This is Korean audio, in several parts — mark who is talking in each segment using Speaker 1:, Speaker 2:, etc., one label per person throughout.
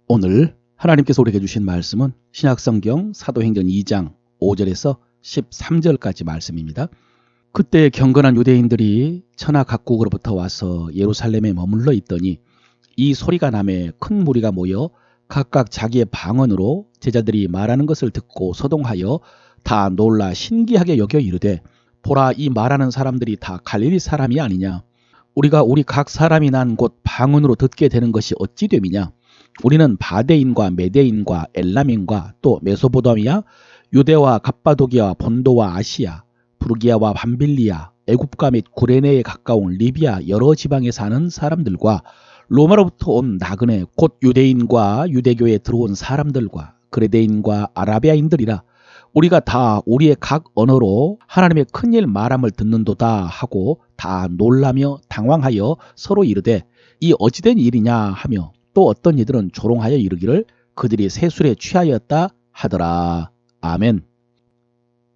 Speaker 1: 오늘 하나님께서 우리에게 주신 말씀은 신약성경 사도행전 2장 5절에서 13절까지 말씀입니다. 그때 경건한 유대인들이 천하 각국으로부터 와서 예루살렘에 머물러 있더니 이 소리가 나매 큰 무리가 모여 각각 자기의 방언으로 제자들이 말하는 것을 듣고 소동하여 다 놀라 신기하게 여겨 이르되, 보라, 이 말하는 사람들이 다 갈릴리 사람이 아니냐? 우리가 우리 각 사람이 난 곳 방언으로 듣게 되는 것이 어찌 됨이냐? 우리는 바데인과 메데인과 엘람인과 또 메소포타미아, 유대와 갑바도기와 본도와 아시아, 부르기아와 밤빌리아, 애굽과 및 구레네에 가까운 리비아 여러 지방에 사는 사람들과 로마로부터 온 나그네 곧 유대인과 유대교에 들어온 사람들과 그레데인과 아라비아인들이라. 우리가 다 우리의 각 언어로 하나님의 큰일 말함을 듣는도다 하고 다 놀라며 당황하여 서로 이르되, 이 어찌된 일이냐 하며 또 어떤 이들은 조롱하여 이르기를 그들이 세술에 취하였다 하더라. 아멘.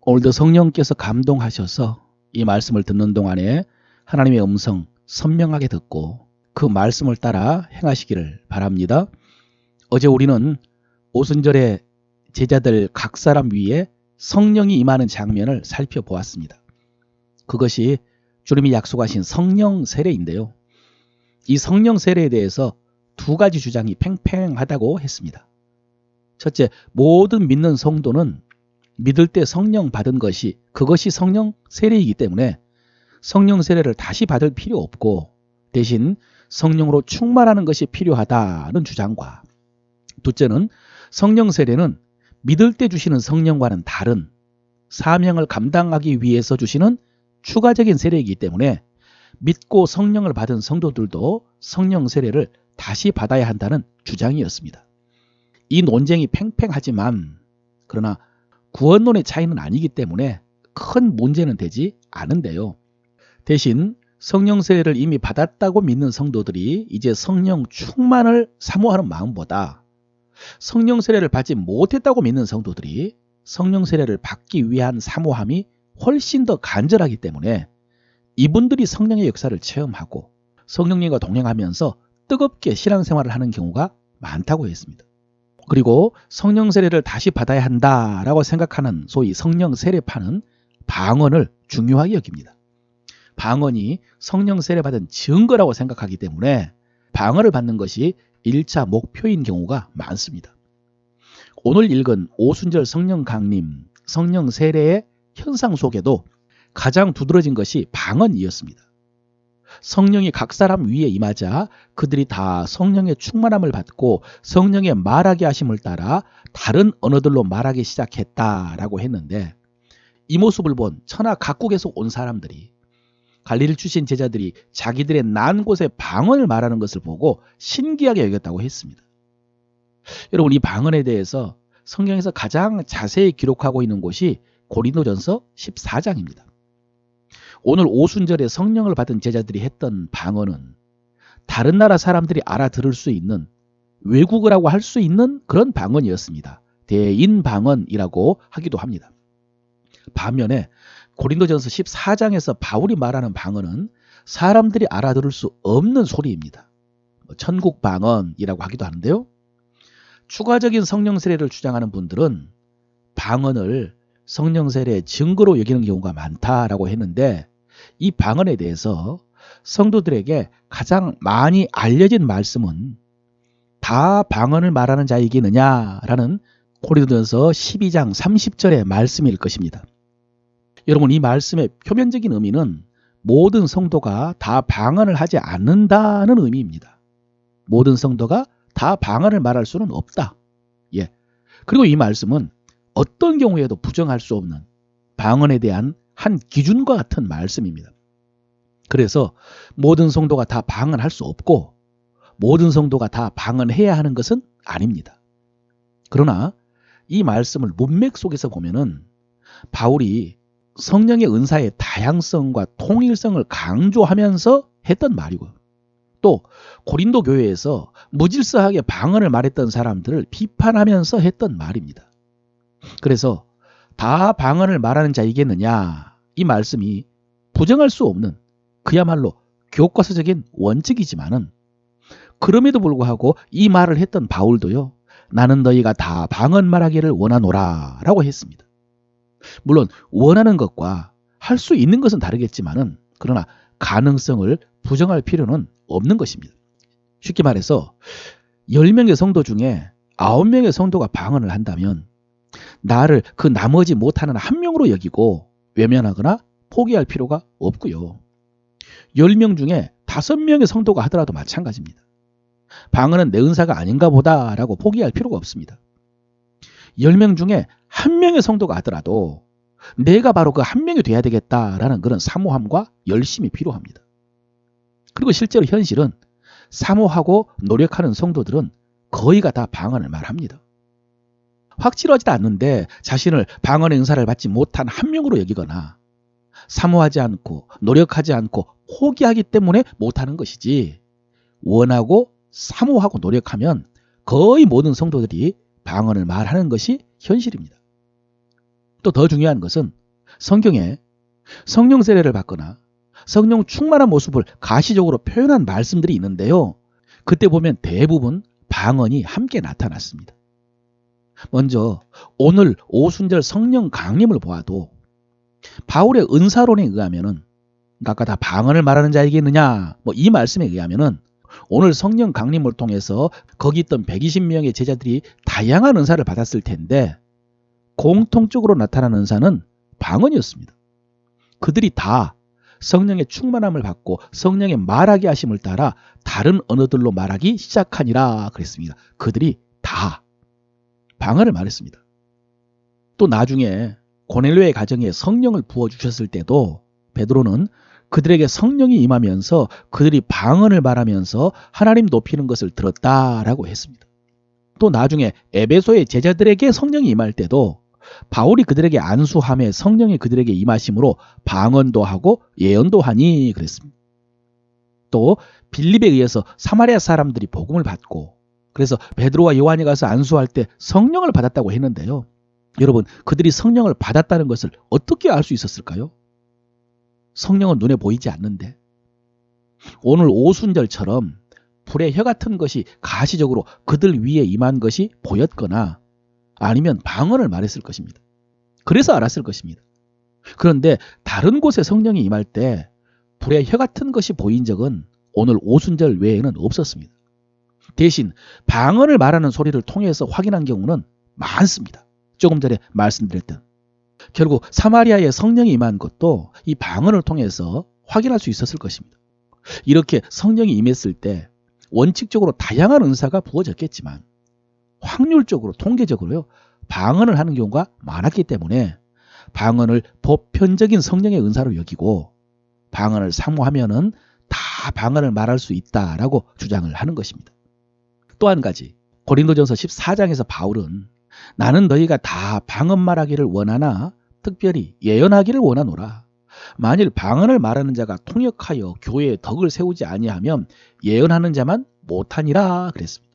Speaker 1: 오늘도 성령께서 감동하셔서 이 말씀을 듣는 동안에 하나님의 음성 선명하게 듣고 그 말씀을 따라 행하시기를 바랍니다. 어제 우리는 오순절에 제자들 각 사람 위에 성령이 임하는 장면을 살펴보았습니다. 그것이 주님이 약속하신 성령 세례인데요. 이 성령 세례에 대해서 두 가지 주장이 팽팽하다고 했습니다. 첫째, 모든 믿는 성도는 믿을 때 성령 받은 그것이 성령 세례이기 때문에 성령 세례를 다시 받을 필요 없고 대신 성령으로 충만하는 것이 필요하다는 주장과, 둘째는 성령 세례는 믿을 때 주시는 성령과는 다른 사명을 감당하기 위해서 주시는 추가적인 세례이기 때문에 믿고 성령을 받은 성도들도 성령 세례를 다시 받아야 한다는 주장이었습니다. 이 논쟁이 팽팽하지만 그러나 구원론의 차이는 아니기 때문에 큰 문제는 되지 않은데요. 대신 성령 세례를 이미 받았다고 믿는 성도들이 이제 성령 충만을 사모하는 마음보다 성령 세례를 받지 못했다고 믿는 성도들이 성령 세례를 받기 위한 사모함이 훨씬 더 간절하기 때문에 이분들이 성령의 역사를 체험하고 성령님과 동행하면서 뜨겁게 신앙생활을 하는 경우가 많다고 했습니다. 그리고 성령 세례를 다시 받아야 한다라고 생각하는 소위 성령 세례파는 방언을 중요하게 여깁니다. 방언이 성령 세례 받은 증거라고 생각하기 때문에 방언을 받는 것이 1차 목표인 경우가 많습니다. 오늘 읽은 오순절 성령 강림, 성령 세례의 현상 속에도 가장 두드러진 것이 방언이었습니다. 성령이 각 사람 위에 임하자 그들이 다 성령의 충만함을 받고 성령의 말하게 하심을 따라 다른 언어들로 말하기 시작했다라고 했는데, 이 모습을 본 천하 각국에서 온 사람들이, 갈릴리 출신 제자들이 자기들의 난 곳에 방언을 말하는 것을 보고 신기하게 여겼다고 했습니다. 여러분, 이 방언에 대해서 성경에서 가장 자세히 기록하고 있는 곳이 고린도전서 14장입니다. 오늘 오순절에 성령을 받은 제자들이 했던 방언은 다른 나라 사람들이 알아들을 수 있는, 외국어라고 할 수 있는 그런 방언이었습니다. 대인 방언이라고 하기도 합니다. 반면에 고린도전서 14장에서 바울이 말하는 방언은 사람들이 알아들을 수 없는 소리입니다. 천국 방언이라고 하기도 하는데요. 추가적인 성령 세례를 주장하는 분들은 방언을 성령 세례의 증거로 여기는 경우가 많다라고 했는데, 이 방언에 대해서 성도들에게 가장 많이 알려진 말씀은 다 방언을 말하는 자이겠느냐라는 고린도전서 12장 30절의 말씀일 것입니다. 여러분, 이 말씀의 표면적인 의미는 모든 성도가 다 방언을 하지 않는다는 의미입니다. 모든 성도가 다 방언을 말할 수는 없다. 그리고 이 말씀은 어떤 경우에도 부정할 수 없는 방언에 대한 한 기준과 같은 말씀입니다. 그래서 모든 성도가 다 방언할 수 없고 모든 성도가 다 방언해야 하는 것은 아닙니다. 그러나 이 말씀을 문맥 속에서 보면은 바울이 성령의 은사의 다양성과 통일성을 강조하면서 했던 말이고, 또 고린도 교회에서 무질서하게 방언을 말했던 사람들을 비판하면서 했던 말입니다. 그래서 다 방언을 말하는 자이겠느냐, 이 말씀이 부정할 수 없는 그야말로 교과서적인 원칙이지만은 그럼에도 불구하고 이 말을 했던 바울도요. 나는 너희가 다 방언 말하기를 원하노라 라고 했습니다. 물론 원하는 것과 할 수 있는 것은 다르겠지만은 그러나 가능성을 부정할 필요는 없는 것입니다. 쉽게 말해서 10명의 성도 중에 9명의 성도가 방언을 한다면 나를 그 나머지 못하는 한 명으로 여기고 외면하거나 포기할 필요가 없고요. 10명 중에 5명의 성도가 하더라도 마찬가지입니다. 방언은 내 은사가 아닌가 보다라고 포기할 필요가 없습니다. 10명 중에 1명의 성도가 하더라도 내가 바로 그 한 명이 돼야 되겠다라는 그런 사모함과 열심이 필요합니다. 그리고 실제로 현실은 사모하고 노력하는 성도들은 거의가 다 방언을 말합니다. 확실하지도 않는데 자신을 방언의 은사를 받지 못한 한 명으로 여기거나 사모하지 않고 노력하지 않고 포기하기 때문에 못하는 것이지, 원하고 사모하고 노력하면 거의 모든 성도들이 방언을 말하는 것이 현실입니다. 또 더 중요한 것은 성경에 성령 세례를 받거나 성령 충만한 모습을 가시적으로 표현한 말씀들이 있는데요. 그때 보면 대부분 방언이 함께 나타났습니다. 먼저 오늘 오순절 성령 강림을 보아도 바울의 은사론에 의하면은 아까 다 방언을 말하는 자이겠느냐 이 말씀에 의하면은 오늘 성령 강림을 통해서 거기 있던 120명의 제자들이 다양한 은사를 받았을 텐데 공통적으로 나타난 은사는 방언이었습니다. 그들이 다 성령의 충만함을 받고 성령의 말하게 하심을 따라 다른 언어들로 말하기 시작하니라 그랬습니다. 그들이 다 방언을 말했습니다. 또 나중에 고넬료의 가정에 성령을 부어주셨을 때도 베드로는 그들에게 성령이 임하면서 그들이 방언을 말하면서 하나님 높이는 것을 들었다라고 했습니다. 또 나중에 에베소의 제자들에게 성령이 임할 때도 바울이 그들에게 안수함에 성령이 그들에게 임하심으로 방언도 하고 예언도 하니 그랬습니다. 또 빌립에 의해서 사마리아 사람들이 복음을 받고 그래서 베드로와 요한이 가서 안수할 때 성령을 받았다고 했는데요. 여러분, 그들이 성령을 받았다는 것을 어떻게 알 수 있었을까요? 성령은 눈에 보이지 않는데 오늘 오순절처럼 불의 혀 같은 것이 가시적으로 그들 위에 임한 것이 보였거나 아니면 방언을 말했을 것입니다. 그래서 알았을 것입니다. 그런데 다른 곳에 성령이 임할 때 불의 혀 같은 것이 보인 적은 오늘 오순절 외에는 없었습니다. 대신 방언을 말하는 소리를 통해서 확인한 경우는 많습니다. 조금 전에 말씀드렸던 결국 사마리아에 성령이 임한 것도 이 방언을 통해서 확인할 수 있었을 것입니다. 이렇게 성령이 임했을 때 원칙적으로 다양한 은사가 부어졌겠지만 확률적으로 통계적으로요 방언을 하는 경우가 많았기 때문에 방언을 보편적인 성령의 은사로 여기고 방언을 사모하면은 다 방언을 말할 수 있다라고 주장을 하는 것입니다. 또 한 가지 고린도전서 14장에서 바울은 나는 너희가 다 방언 말하기를 원하나 특별히 예언하기를 원하노라. 만일 방언을 말하는 자가 통역하여 교회에 덕을 세우지 아니하면 예언하는 자만 못하니라 그랬습니다.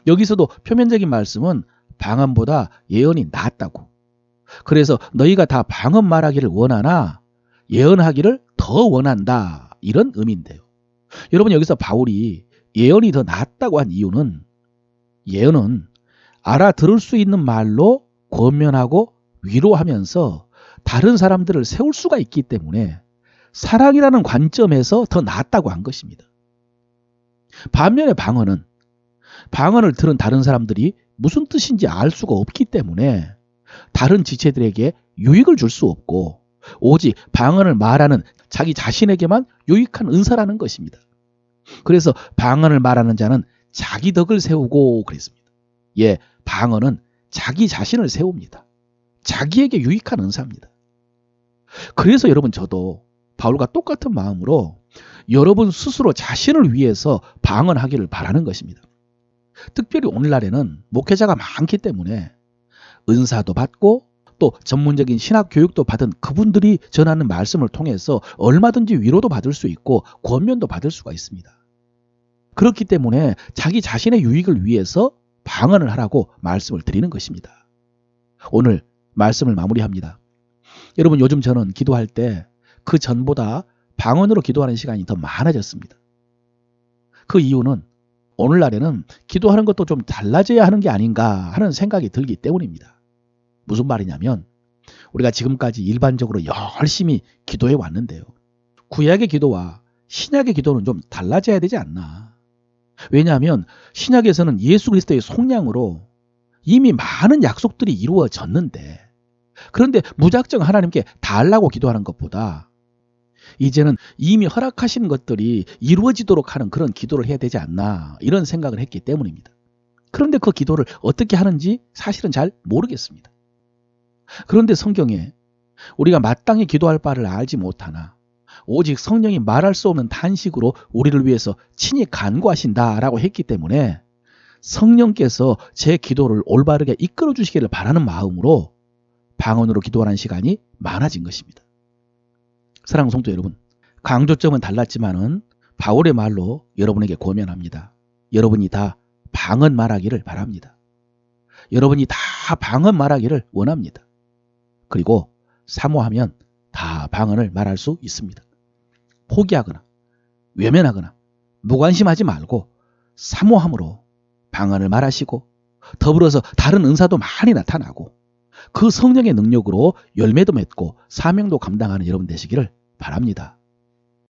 Speaker 1: 여기서도 표면적인 말씀은 방언보다 예언이 낫다고. 그래서 너희가 다 방언 말하기를 원하나 예언하기를 더 원한다 이런 의미인데요. 여러분, 여기서 바울이 예언이 더 낫다고 한 이유는 예언은 알아들을 수 있는 말로 권면하고 위로하면서 다른 사람들을 세울 수가 있기 때문에 사랑이라는 관점에서 더 낫다고 한 것입니다. 반면에 방언을 들은 다른 사람들이 무슨 뜻인지 알 수가 없기 때문에 다른 지체들에게 유익을 줄 수 없고 오직 방언을 말하는 자기 자신에게만 유익한 은사라는 것입니다. 그래서 방언을 말하는 자는 자기 덕을 세우고 그랬습니다. 예, 방언은 자기 자신을 세웁니다. 자기에게 유익한 은사입니다. 그래서 여러분, 저도 바울과 똑같은 마음으로 여러분 스스로 자신을 위해서 방언하기를 바라는 것입니다. 특별히 오늘날에는 목회자가 많기 때문에 은사도 받고 또 전문적인 신학 교육도 받은 그분들이 전하는 말씀을 통해서 얼마든지 위로도 받을 수 있고 권면도 받을 수가 있습니다. 그렇기 때문에 자기 자신의 유익을 위해서 방언을 하라고 말씀을 드리는 것입니다. 오늘 말씀을 마무리합니다. 여러분, 요즘 저는 기도할 때 그 전보다 방언으로 기도하는 시간이 더 많아졌습니다. 그 이유는 오늘날에는 기도하는 것도 좀 달라져야 하는 게 아닌가 하는 생각이 들기 때문입니다. 무슨 말이냐면 우리가 지금까지 일반적으로 열심히 기도해 왔는데요. 구약의 기도와 신약의 기도는 좀 달라져야 되지 않나. 왜냐하면 신약에서는 예수 그리스도의 속량으로 이미 많은 약속들이 이루어졌는데, 그런데 무작정 하나님께 달라고 기도하는 것보다 이제는 이미 허락하신 것들이 이루어지도록 하는 그런 기도를 해야 되지 않나, 이런 생각을 했기 때문입니다. 그런데 그 기도를 어떻게 하는지 사실은 잘 모르겠습니다. 그런데 성경에 우리가 마땅히 기도할 바를 알지 못하나 오직 성령이 말할 수 없는 탄식으로 우리를 위해서 친히 간구하신다라고 했기 때문에 성령께서 제 기도를 올바르게 이끌어 주시기를 바라는 마음으로 방언으로 기도하는 시간이 많아진 것입니다. 사랑하는 성도 여러분, 강조점은 달랐지만은 바울의 말로 여러분에게 권면합니다. 여러분이 다 방언 말하기를 바랍니다. 여러분이 다 방언 말하기를 원합니다. 그리고 사모하면 다 방언을 말할 수 있습니다. 포기하거나 외면하거나 무관심하지 말고 사모함으로 방언을 말하시고, 더불어서 다른 은사도 많이 나타나고 그 성령의 능력으로 열매도 맺고 사명도 감당하는 여러분 되시기를 바랍니다.